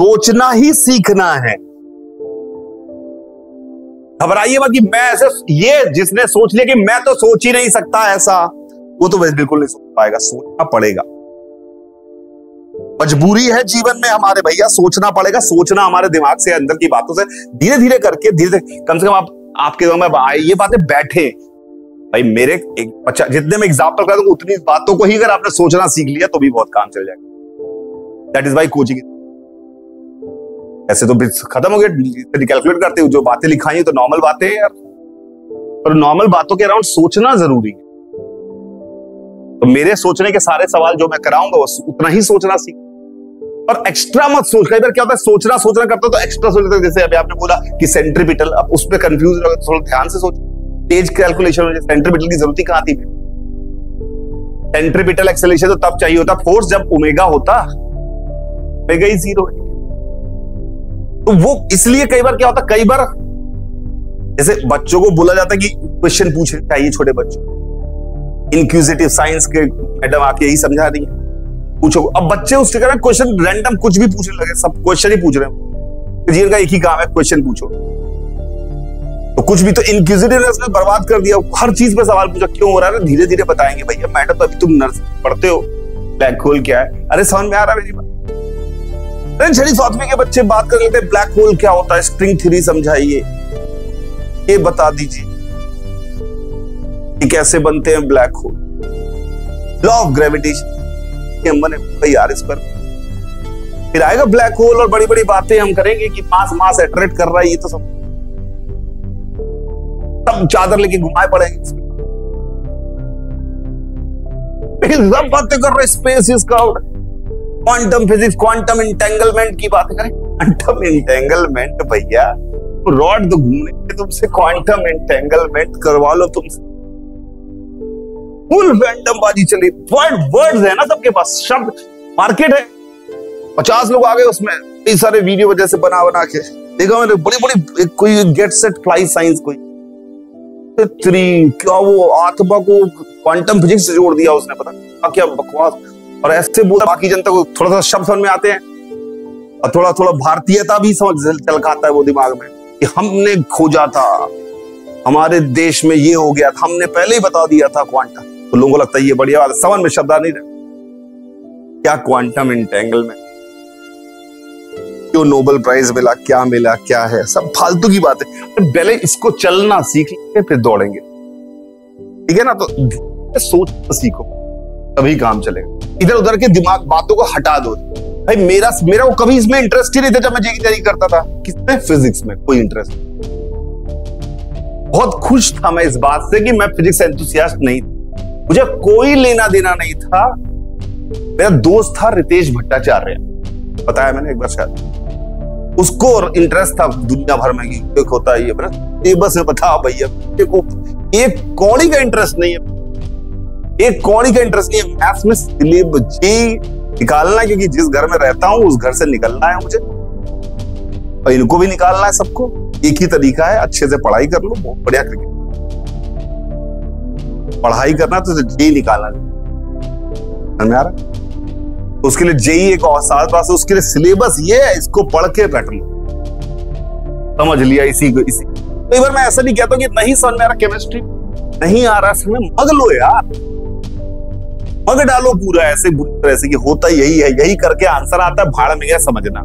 सोचना ही सीखना है। घबराइए मत कि मैं ऐसे, ये जिसने सोच लिया कि मैं तो सोच ही नहीं सकता ऐसा, वो तो वैसे बिल्कुल नहीं सोच पाएगा। सोचना पड़ेगा, मजबूरी है जीवन में हमारे भैया, सोचना पड़ेगा। सोचना हमारे दिमाग से, अंदर की बातों से धीरे धीरे करके, धीरे धीरे, कम से कम आपके दिमाग में ये बातें बैठे। भाई मेरे एक बच्चा जितने में एग्जाम्पल कर दूं उतनी बातों को ही अगर आपने सोचना सीख लिया तो भी बहुत काम चल जाएगा। That is why coaching. ऐसे तो खत्म हो गया, कैलकुलेट करते हो जो बातें लिखाई तो नॉर्मल बातें हैं यार, पर नॉर्मल बातों के अराउंड सोचना जरूरी है। तो मेरे सोचने के सारे सवाल जो मैं कराऊंगा वो उतना ही सोचना सीख, और एक्स्ट्रा मत सोच। कई बार क्या होता है, सोचना करते हो तो एक्स्ट्रा सोचते हो। जैसे अभी आपने बोला कि सेंट्रीपिटल, अब उस पर कंफ्यूज हो, थोड़ा ध्यान से सोचो। तेज कैलकुलेशन में सेंट्रीपिटल की जरूरत ही कहां थी? सेंट्रीपिटल एक्सेलरेशन तो तब चाहिए होता फोर्स जब ओमेगा होता, ओमेगा ही 0 है। तो वो इसलिए कई बार क्या होता, कई बार जैसे बच्चों को बोला जाता है कि क्वेश्चन पूछने चाहिए छोटे बच्चों, इंक्विजिटिव साइंस के मैडम आके यही समझा रही है, पूछो। अब बच्चे उस जगह क्वेश्चन रैंडम कुछ भी पूछने लगे, सब क्वेश्चन ही पूछ रहे हैं। जिनका एक ही काम है क्वेश्चन पूछो, तो कुछ भी तो इंक्विजिटिवनेस ने बर्बाद कर दिया। हर चीज पे सवाल पूछा, क्यों हो रहा है? धीरे धीरे बताएंगे भैया। मैडम तो अभी तुम नर्सिंग पढ़ते हो, ब्लैक होल क्या है? अरे समझ में आ रहा है मेरी बात? 6वीं 7वीं के बच्चे बात कर लेते हैं ब्लैक होल क्या होता है, स्ट्रिंग थ्योरी समझाइए, ये बता दीजिए कि कैसे बनते हैं black hole, law of gravitation बने यार इस पर। फिर आएगा ब्लैक होल और बड़ी बड़ी बातें हम करेंगे कि मास अट्रैक्ट कर रहा है, ये तो सब चादर लेके घुमाए पड़ेंगे। सब बातें कर रहे space is crowd, quantum physics, quantum entanglement की बातें करें। क्वांटम इंटेंगलमेंट भैया, रॉड तो घूमने के तुमसे क्वांटम इंटेंगलमेंट करवा लो तुमसे। फुल फैंटम बाजी चली, वर्ड्स है ना सबके पास, शब्द मार्केट है। 50 लोग आ गए उसमें, कई सारे वीडियो वजह से बना के देखा मैंने, बड़ी बड़ी कोई गेट सेट फ्लाई साइंस, कोई क्या वो आत्मा को क्वांटम फिजिक्स से जोड़ दिया उसने, पता क्या बकवास। और ऐसे बोला बाकी जनता को थोड़ा सा शब्द समझ में आते हैं, और थोड़ा थोड़ा भारतीयता भी समझ चलकाता है वो दिमाग में कि हमने खोजा था, हमारे देश में ये हो गया था, हमने पहले ही बता दिया था क्वांटम। तो लोगों को लगता है ये बढ़िया बात है, समझ में शब्द नहीं रहे क्या क्वांटम इंटेंगलमेंट, क्यों नोबेल प्राइज मिला, क्या मिला, क्या है, सब फालतू की बात है। पहले इसको चलना सीख लेंगे फिर दौड़ेंगे, ठीक है ना? तो सोच सीखो तभी काम चलेगा। इधर उधर के दिमाग बातों को हटा दो। भाई मेरा को कभी इसमें इंटरेस्ट ही नहीं था जब मैं जेईई की तैयारी करता था। किसमें? फिजिक्स में कोई इंटरेस्ट। बहुत खुश था मैं इस बात से कि मैं फिजिक्स एंथुसियास्ट नहीं था, मुझे कोई लेना देना नहीं था। मेरा दोस्त था रितेश भट्टाचार्य, बताया मैंने एक बार शायद, उसको इंटरेस्ट था दुनिया भर में कि होता है ये बस बता भैया, एक कौड़ी का इंटरेस्ट नहीं है, एक कौड़ी का इंटरेस्ट नहीं है मैथ्स में। सिलेबस निकालना, क्योंकि जिस घर में रहता हूं उस घर से निकलना है मुझे, और इनको भी निकालना है सबको। एक ही तरीका है, अच्छे से पढ़ाई कर लो, बहुत बढ़िया क्रिकेट पढ़ाई करना तो जेईई निकालना, समझ में आ रहा? तो उसके लिए जेईई एक आसान बात है, उसके लिए सिलेबस ये है, इसको पढ़ के रट लो, समझ लिया इसी को। कई बार मैं ऐसा नहीं कहता कि नहीं समझ में आ रहा, केमिस्ट्री नहीं आ रहा समझ में, मग लो यार, मग डालो पूरा ऐसे बुरी तरह से कि होता यही है, यही करके आंसर आता है, भाड़ में गया समझना।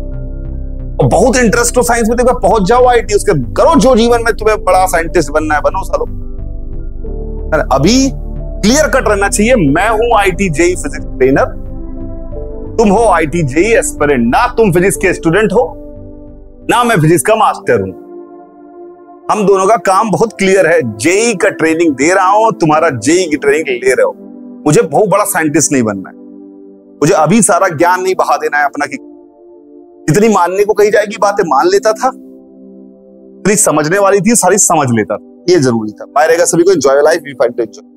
और बहुत इंटरेस्ट हो साइंस में तो पहुंच जाओ आईटी, उसके करो जो जीवन में तुम्हें बड़ा साइंटिस्ट बनना है, बनो सालो। अभी क्लियर कट रहना चाहिए, मैं हूं आईटी जेईई फिजिक्स ट्रेनर, तुम हो आईटी जेईई एस्पिरेंट। ना तुम फिजिक्स के स्टूडेंट हो, ना मैं फिजिक्स का मास्टर हूं। हम दोनों का काम बहुत क्लियर है, जेईई का ट्रेनिंग दे रहा हूं, तुम्हारा जेईई की ट्रेनिंग ले रहे हो। मुझे बहुत बड़ा साइंटिस्ट नहीं बनना है, मुझे अभी सारा ज्ञान नहीं बहा देना है अपना कि जितनी मानने को कही जाएगी बातें मान लेता था, जितनी समझने वाली थी सारी समझ लेता था, ये जरूरी था। बाय रहेगा सभी को, enjoy life, we fight to enjoy.